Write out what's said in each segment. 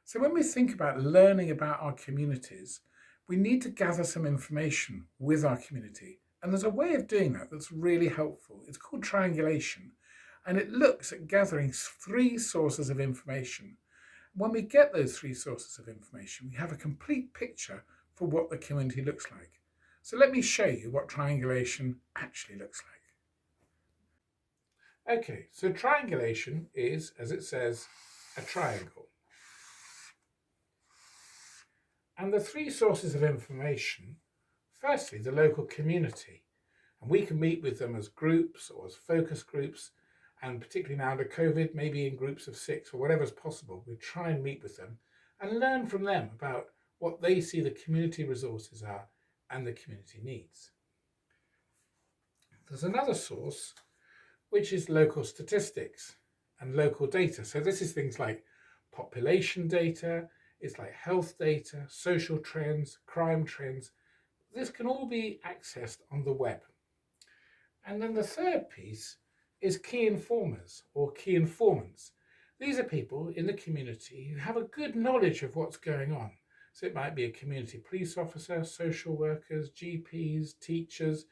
So when we think about learning about our communities, we need to gather some information with our community. And there's a way of doing that that's really helpful. It's called triangulation, and it looks at gathering three sources of information. When we get those three sources of information, we have a complete picture for what the community looks like. So let me show you what triangulation actually looks like. Okay, so triangulation is, as it says, a triangle. And the three sources of information, firstly, the local community. And we can meet with them as groups or as focus groups, and particularly now under COVID, maybe in groups of 6 or whatever's possible. We try and meet with them and learn from them about what they see the community resources are and the community needs. There's another source, which is local statistics and local data. So this is things like population data, it's like health data, social trends, crime trends. This can all be accessed on the web. And then the third piece is key informers or key informants. These are people in the community who have a good knowledge of what's going on. So it might be a community police officer, social workers, GPs, teachers,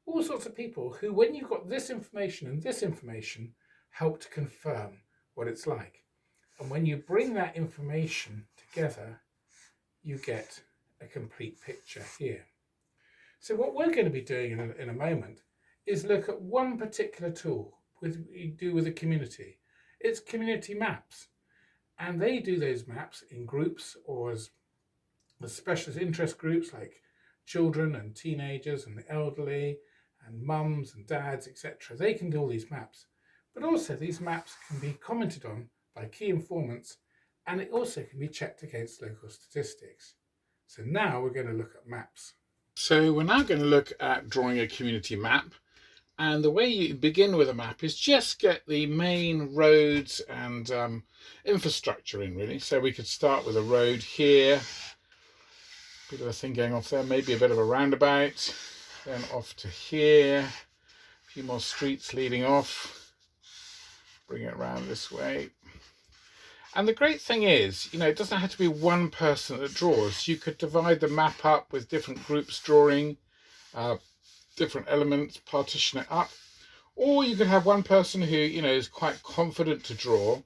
all sorts of people who, when you've got this information and this information, help to confirm what it's like. And when you bring that information together, you get a complete picture here. So what we're going to be doing in a moment is look at one particular tool we do with the community. It's community maps. And they do those maps in groups or as specialist interest groups like children and teenagers and the elderly and mums and dads, etc. They can do all these maps. But also these maps can be commented on by key informants, and it also can be checked against local statistics. So now we're going to look at maps. So we're now going to look at drawing a community map. And the way you begin with a map is just get the main roads and infrastructure in, really. So we could start with a road here, bit of a thing going off there, maybe a bit of a roundabout, then off to here, a few more streets leading off, bring it around this way. And the great thing is, it doesn't have to be one person that draws. You could divide the map up with different groups drawing, different elements, partition it up. Or you could have one person who, is quite confident to draw,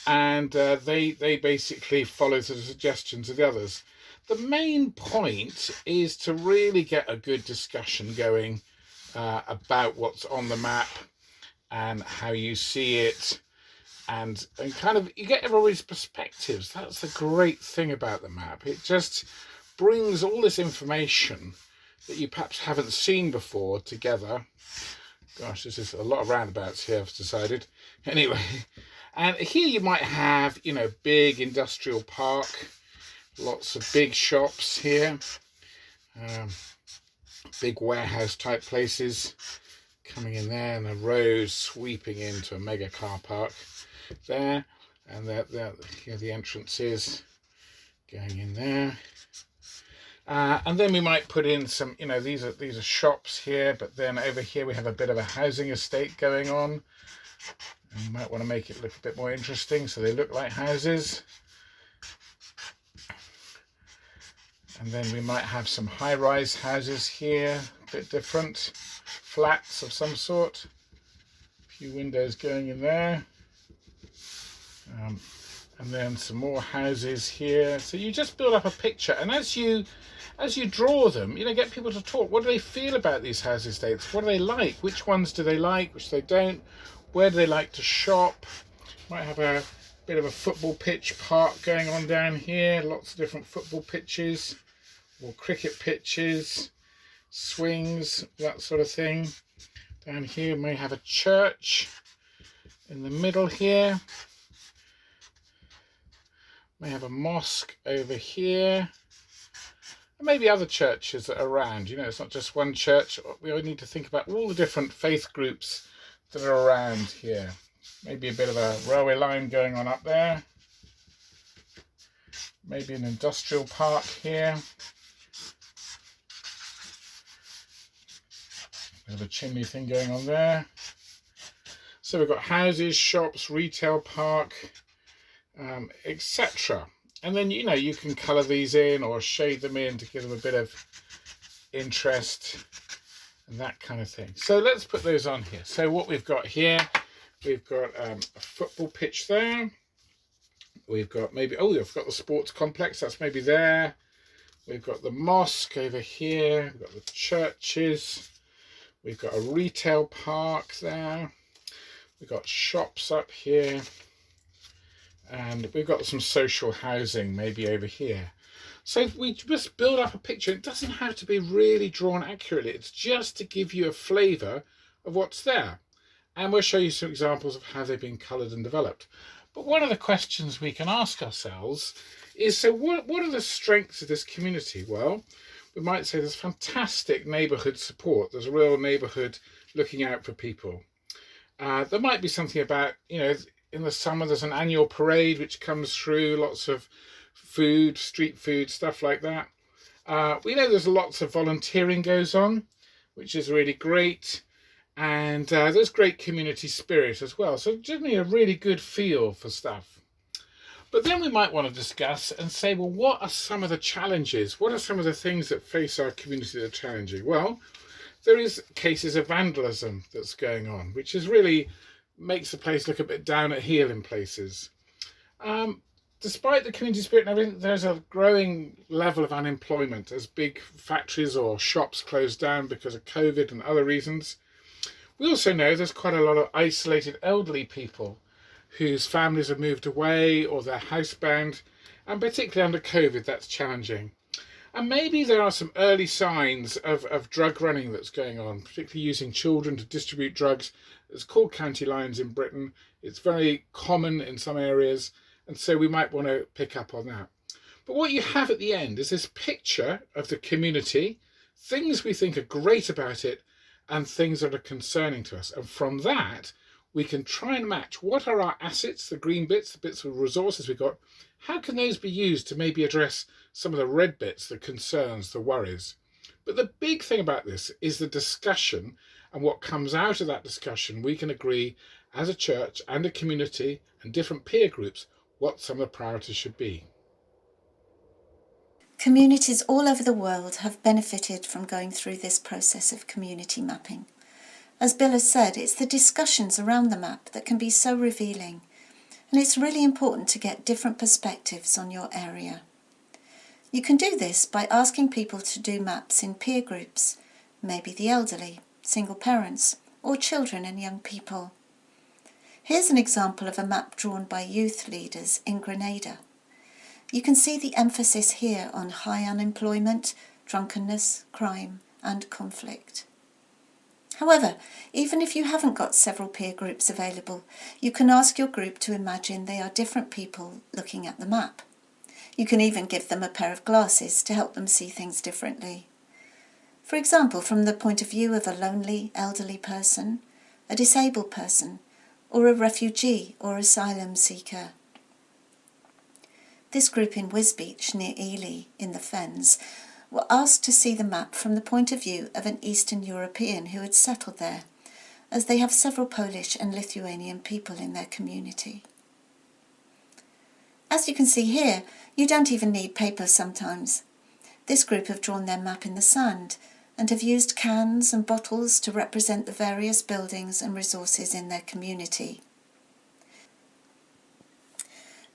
and they basically follow the suggestions of the others. The main point is to really get a good discussion going about what's on the map and how you see it. And kind of, you get everybody's perspectives. That's the great thing about the map. It just brings all this information that you perhaps haven't seen before together. Gosh, this is a lot of roundabouts here, I've decided. Anyway, and here you might have, big industrial park, lots of big shops here, big warehouse type places coming in there, and a road sweeping into a mega car park there, and here the entrance is going in there. And then we might put in some, these are shops here, but then over here we have a bit of a housing estate going on. And you might want to make it look a bit more interesting so they look like houses. And then we might have some high-rise houses here, a bit different, flats of some sort. A few windows going in there. And then some more houses here. So you just build up a picture, and as you draw them, get people to talk. What do they feel about these house estates? What do they like? Which ones do they like, which they don't? Where do they like to shop? Might have a bit of a football pitch park going on down here. Lots of different football pitches, or cricket pitches, swings, that sort of thing. Down here we may have a church in the middle here. May have a mosque over here, and maybe other churches that are around. It's not just one church. We all need to think about all the different faith groups that are around here. Maybe a bit of a railway line going on up there. Maybe an industrial park here. Bit of a chimney thing going on there. So we've got houses, shops, retail park, etc. And then, you can colour these in or shade them in to give them a bit of interest and that kind of thing. So let's put those on here. So what we've got here, we've got a football pitch there. We've got maybe, we've got the sports complex, that's maybe there. We've got the mosque over here. We've got the churches. We've got a retail park there. We've got shops up here. And we've got some social housing maybe over here. So we just build up a picture. It doesn't have to be really drawn accurately. It's just to give you a flavour of what's there. And we'll show you some examples of how they've been coloured and developed. But one of the questions we can ask ourselves is, so what are the strengths of this community? Well, we might say there's fantastic neighbourhood support. There's a real neighbourhood looking out for people. There might be something about, in the summer there's an annual parade which comes through, lots of food, street food, stuff like that. We know there's lots of volunteering goes on, which is really great. And there's great community spirit as well. So generally a really good feel for stuff. But then we might want to discuss and say, well, what are some of the challenges? What are some of the things that face our community that are challenging? Well, there is cases of vandalism that's going on, which is really makes the place look a bit down at heel in places. Despite the community spirit and everything, there's a growing level of unemployment as big factories or shops close down because of COVID and other reasons. We also know there's quite a lot of isolated elderly people whose families have moved away or they're housebound, and particularly under COVID, that's challenging. And maybe there are some early signs of drug running that's going on, particularly using children to distribute drugs. It's called county lines in Britain. It's very common in some areas, and so we might want to pick up on that. But what you have at the end is this picture of the community, things we think are great about it, and things that are concerning to us. And from that, we can try and match what are our assets, the green bits, the bits of resources we've got. How can those be used to maybe address some of the red bits, the concerns, the worries? But the big thing about this is the discussion, and what comes out of that discussion, we can agree as a church and a community and different peer groups what some of the priorities should be. Communities all over the world have benefited from going through this process of community mapping. As Bill has said, it's the discussions around the map that can be so revealing, and it's really important to get different perspectives on your area. You can do this by asking people to do maps in peer groups, maybe the elderly, single parents, or children and young people. Here's an example of a map drawn by youth leaders in Grenada. You can see the emphasis here on high unemployment, drunkenness, crime, and conflict. However, even if you haven't got several peer groups available, you can ask your group to imagine they are different people looking at the map. You can even give them a pair of glasses to help them see things differently. For example, from the point of view of a lonely, elderly person, a disabled person, or a refugee or asylum seeker. This group in Wisbech near Ely in the Fens were asked to see the map from the point of view of an Eastern European who had settled there, as they have several Polish and Lithuanian people in their community. As you can see here, you don't even need paper sometimes. This group have drawn their map in the sand and have used cans and bottles to represent the various buildings and resources in their community.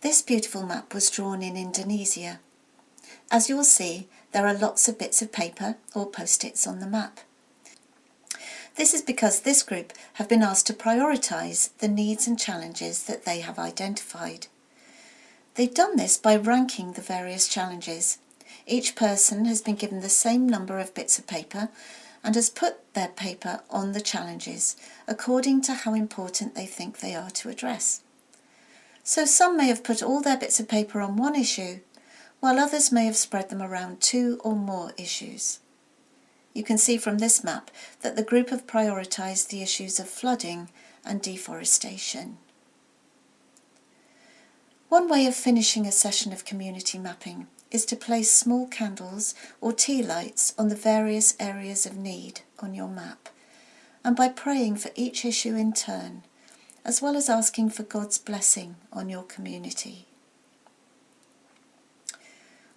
This beautiful map was drawn in Indonesia. As you will see, there are lots of bits of paper or post-its on the map. This is because this group have been asked to prioritise the needs and challenges that they have identified. They've done this by ranking the various challenges. Each person has been given the same number of bits of paper and has put their paper on the challenges according to how important they think they are to address. So some may have put all their bits of paper on one issue, while others may have spread them around 2 or more issues. You can see from this map that the group have prioritised the issues of flooding and deforestation. One way of finishing a session of community mapping is to place small candles or tea lights on the various areas of need on your map, and by praying for each issue in turn, as well as asking for God's blessing on your community.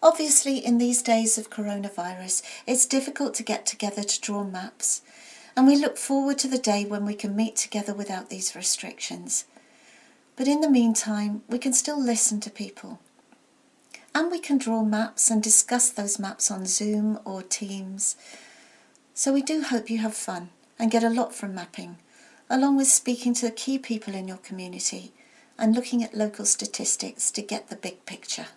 Obviously, in these days of coronavirus, it's difficult to get together to draw maps, and we look forward to the day when we can meet together without these restrictions. But in the meantime, we can still listen to people. And we can draw maps and discuss those maps on Zoom or Teams. So we do hope you have fun and get a lot from mapping, along with speaking to key people in your community and looking at local statistics to get the big picture.